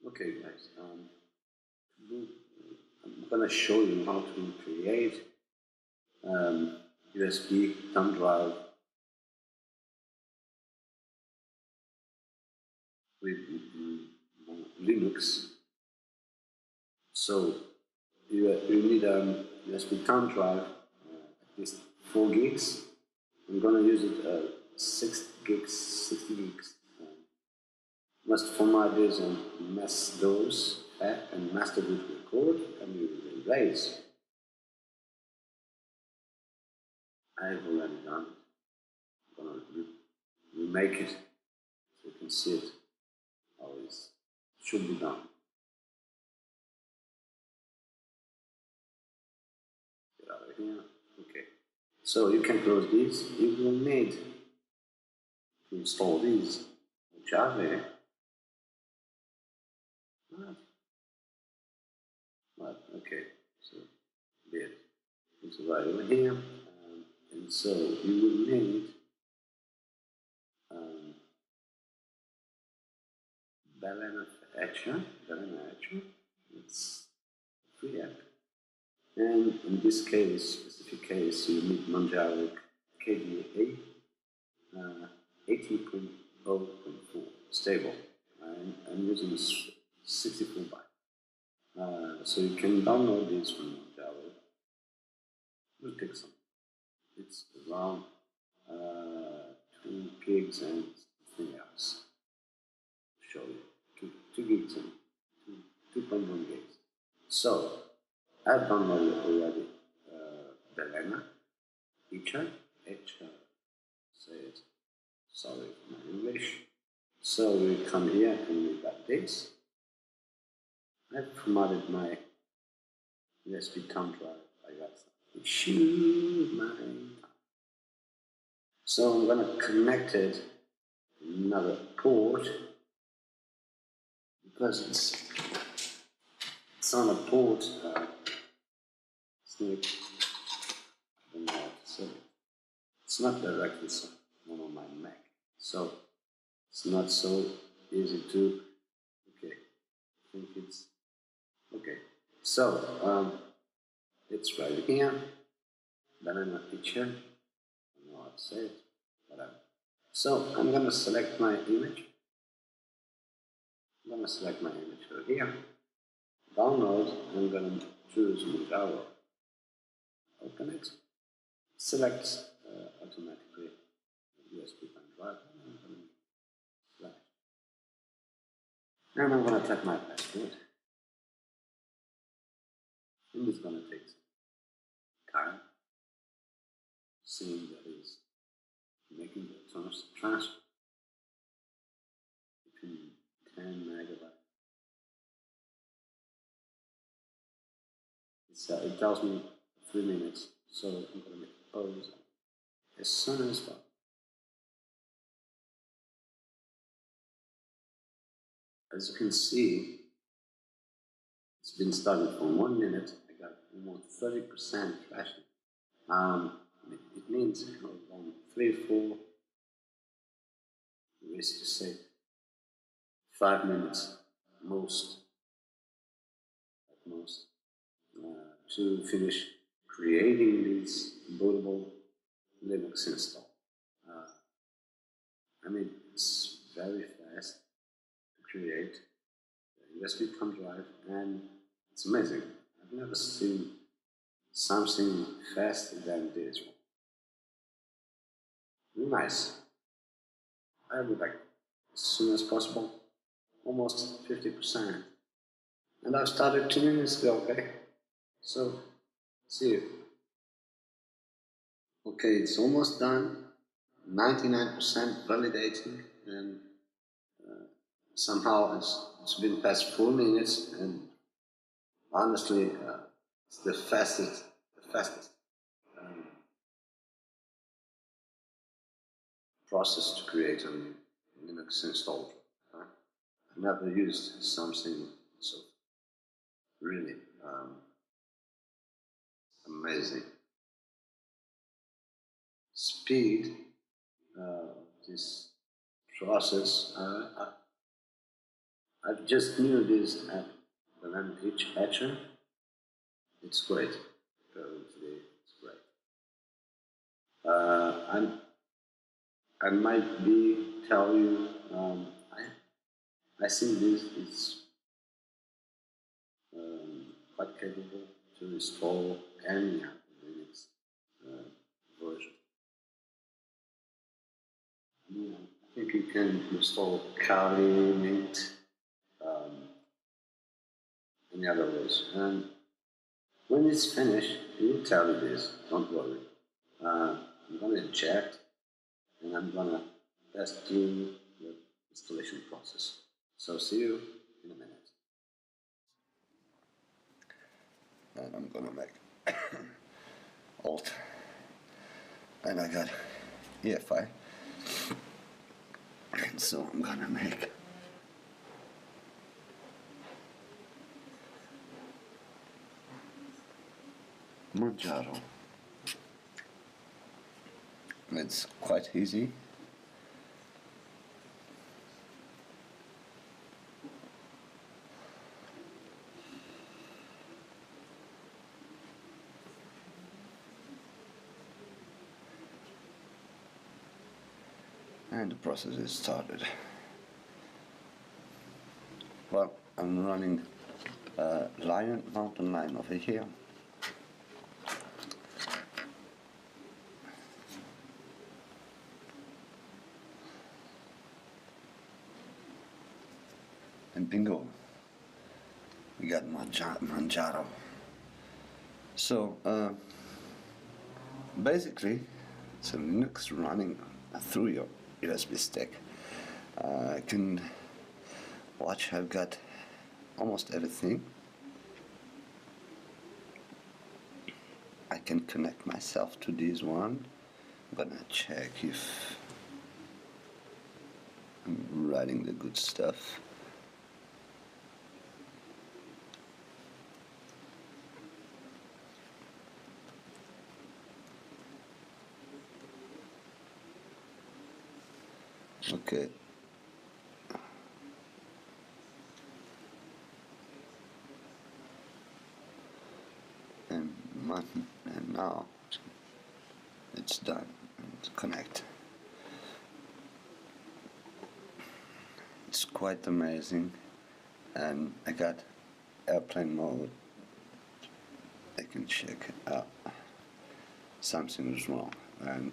Okay, guys. I'm gonna show you how to create USB thumb drive with Linux. So you need a USB thumb drive, at least 4 gigs. I'm gonna use it 6 gigs, 60 gigs. Must format this and mask those and master boot record and you will erase. I have already done it. I'm gonna remake it so you can see it how it should be done. Get out of here. Okay. So you can close these. You will need to install these Java. Okay, so there. It's right over here. And so you will need BalenaEtcher. It's a free app. And in this case, specific case, you need Monjaro KDE 18.0.4 stable. I'm using 64 byte. So you can download this from Monjaro. It will take some. It's around 2 gigs and something else. Show you 2 gigs and 2.1 gigs. So I've downloaded already BalenaEtcher. Say it. Sorry for my English. So we come here and we got this. I've formatted my USB thumb drive. I got some issue with my thumb. So I'm gonna connect it to another port because it's on a port. It's not directly on my Mac, so it's not so easy to. Okay, I think it's okay. So it's right here. BalenaEtcher. I don't know how to say it, whatever. So I'm gonna select my image. I'm gonna select my image over here. Download. I'm gonna choose Monjaro. Open it. Select automatically USB pen drive. And I'm gonna type my password. And it's gonna take some time. Seeing that is making the transfer between 10 megabytes. It tells me 3 minutes, so I'm going to make a pause as soon as possible. As you can see, it's been started for 1 minute. I got almost 30% flashing. It means around 3-4, risk to say 5 minutes most, at most, to finish creating this bootable Linux install. I mean, it's very fast to create a USB thumb drive, and it's amazing. I've never seen something faster than this one. Nice. I would like as soon as possible, almost 50%. And I've started 2 minutes ago, okay? So, see you. Okay, it's almost done. 99% validating, and somehow it's been past 4 minutes, and honestly, it's the fastest process to create a Linux install. I've never used something so really amazing. Speed, this process, I've just new this app, BalenaEtcher. It's great. Apparently, it's great. I might be tell you. I think this is quite capable to install any Linux version. I think you can install Kali, Mint, any other ways. And when it's finished, it will tell you this. Don't worry. I'm gonna inject, and I'm gonna test through the installation process. So see you in a minute. And I'm gonna make Alt, and I got EFI, and so I'm gonna make Monjaro. It's quite easy. And the process is started. Well, I'm running mountain lion over here. And bingo, we got Monjaro. So basically, it's a Linux running through your USB stick. I can watch. I've got almost everything. I can connect myself to this one. I'm gonna check if I'm writing the good stuff. Okay. And now it's done. Let's connect. It's quite amazing, and I got airplane mode. I can check out something is wrong, and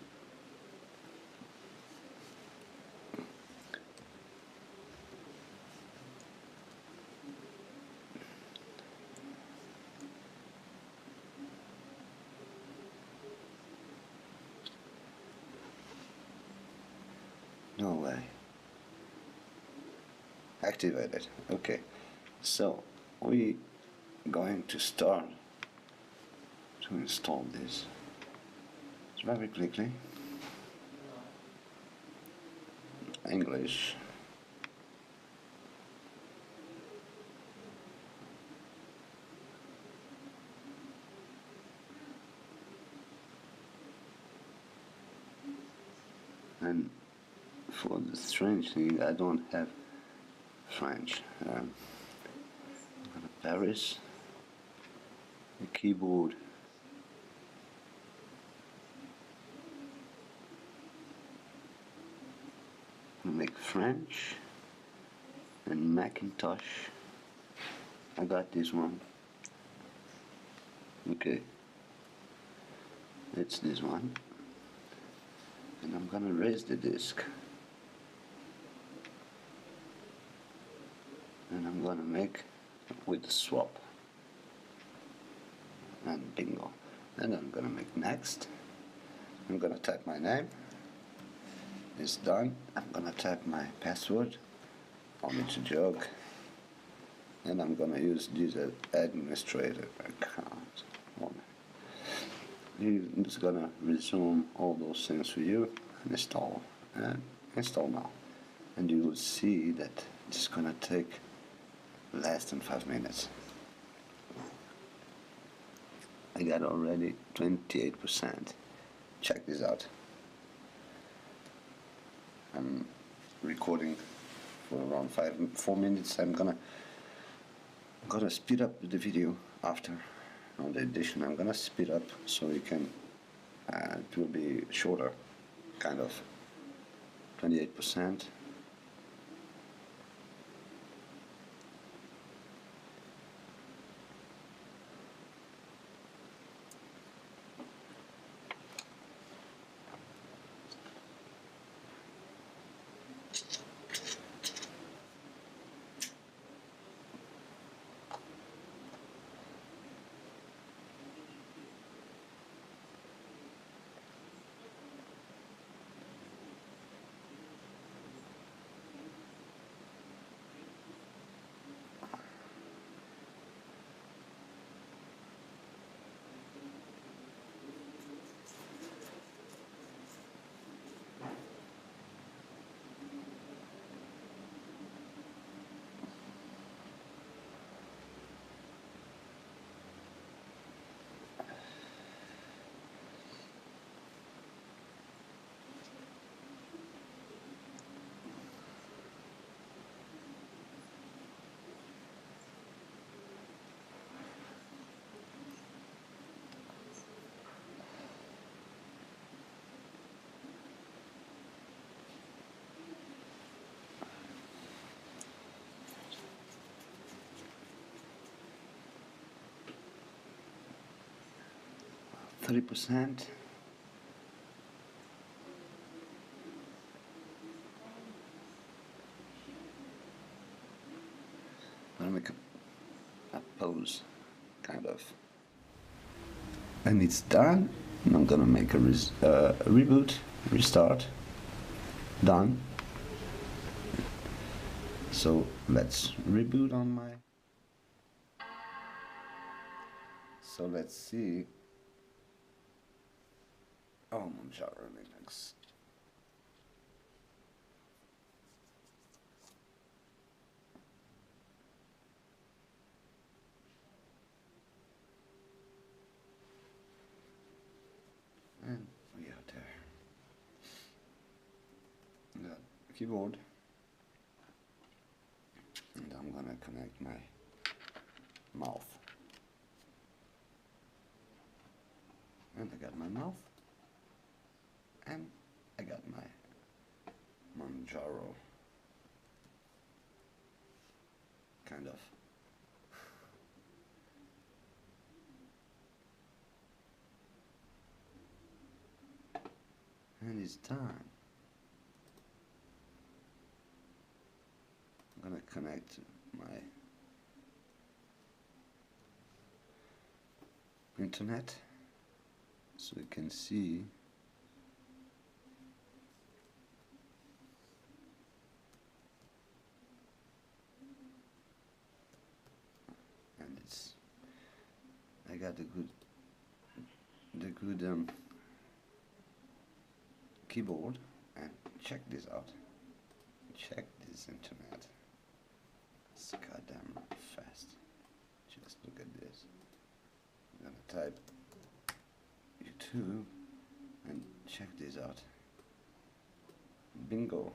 no way. Activated. Okay, so we going to start to install this. It's very quickly. English. And for the strange thing, I don't have French. Paris, the keyboard. Make French and Macintosh. I got this one. Okay, it's this one, and I'm gonna raise the disk, and I'm gonna make with the swap, and bingo. And I'm gonna make next. I'm gonna type my name. It's done. I'm gonna type my password. It's a joke. And I'm gonna use this administrator account. It's gonna resume all those things for you and install. And install now. And you will see that it's gonna take less than 5 minutes. I got already 28%. Check this out. I'm recording for around 4 minutes. I'm gonna speed up the video after on the edition. I'm gonna speed up so you can it will be shorter, kind of 28%. %. I'm gonna make a pause, kind of, and it's done. And I'm gonna make a reboot, restart, done. So let's reboot on my. So let's see. Oh, Monjaro Linux. And we got there. Got a keyboard. And I'm gonna connect my mouth. And I got my mouth. And I got my Monjaro, kind of. And it's time. I'm gonna connect my internet so you can see. And I got the good keyboard, and check this out. Check this internet. It's goddamn fast. Just look at this. I'm gonna type YouTube and check this out. Bingo.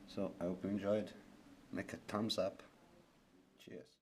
So I hope you enjoyed. Make a thumbs up. Cheers.